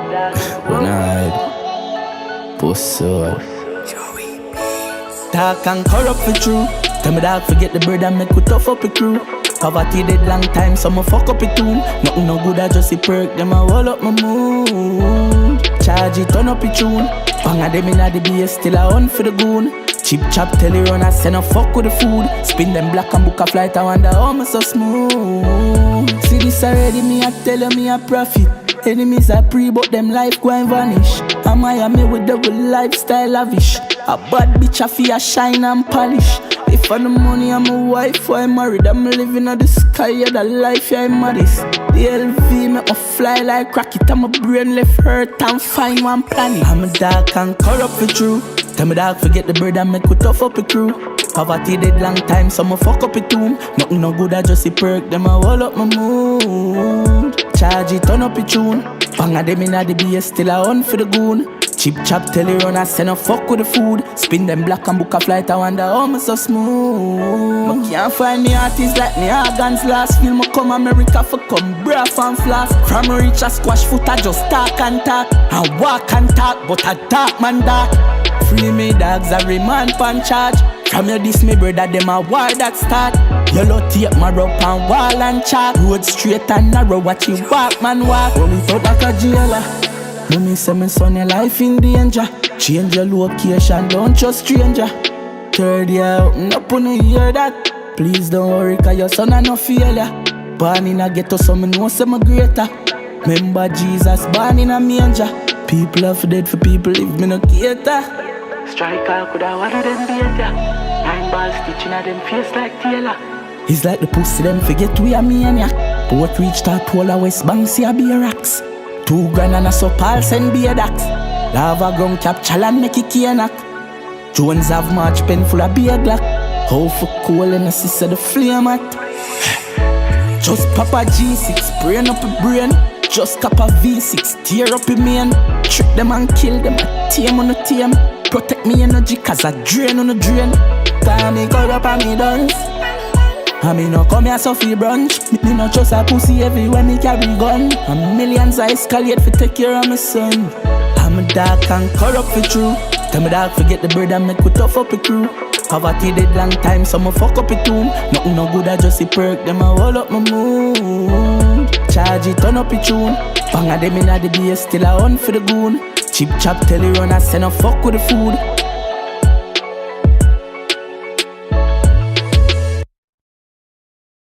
When I post dark and corrupt for true. Tell me dog forget the bird and make we tough up a crew. Poverty dead long time, so I'ma fuck up it too. Nothing no good, I just a perk, them a roll up my mood. Charge it, turn up it tune. Bang a them inna the base, still a hunt for the goon. Chip chop, tell you run, I send a fuck with the food. Spin them black and book a flight, I wonder how me so smooth. See this already, me I tell you me a profit. Enemies I pray, but them life go and vanish. I'm Miami with double lifestyle lavish. A bad bitch I feel shine and polish. If for the money I'm a wife or I'm married, I'm living on the sky, yeah, the life, yeah, I'm modest. The LV make me fly like rocket, and my brain left hurt and find one planet. I'm a dark and corrupt for true. Tell me dog forget the bird and make we tough up a crew. Poverty dead long time, so I'ma fuck up it too. Nothing no good, I just a perk, them a roll up my mood. Charge it, turn up it tune. Bang a them inna the base, still a hunt for the goon. Chip chop, tell you run, I send a fuck with the food. Spin them black and book a flight, I wonder how me so smooth. I can't find the artists like me organs last. Film I come America for come braff and flask. From reach a squash foot, I just talk and talk. I walk and talk, but I dark man dark. Free me dogs, every man pan charge. From your this me brother, them a war that start. Yellow tape, my rope and wall and chalk. Road straight and narrow, watch you walk, man walk. When we talk like a jailer, mommy say me son your life in danger. Change your location, don't trust stranger. Third year out, up on you hear that. Please don't worry, cause your son a no failure. Born in a ghetto, so me know say me greater. Remember Jesus, born in a manger. People are dead for people, if me no cater. Striker could have one of them better. 9 balls stitching at them face like Taylor. It's like the pussy them forget we are maniac. Boat reach that pole of West Bank, see a beer racks. 2 grand and a sopal send beer dax. Lava ground capture and make it key-knock. Jones have march pen full of beer glock. How for coal and a sister the flame at. Just pop a G6, brain up a brain. Just cap a V6, tear up a man. Trick them and kill them, a team on a team. Protect me energy cause I drain on the drain. Cause me call up and me dance. I me no come here so fi brunch. Me no trust a pussy everywhere me carry gun. And millions I escalate fi take care of my son. I'm a dark and corrupt for true. Tell me dog forget the bird and make we tough up a crew. Poverty dead long time, so I'ma fuck up it too. Nothing no good, I just a perk, them a roll up my mood. Charge it, turn up it tune. Bang a them inna the base, still a hunt for the goon. Chip chop, tell you run, I send a fuck with the food.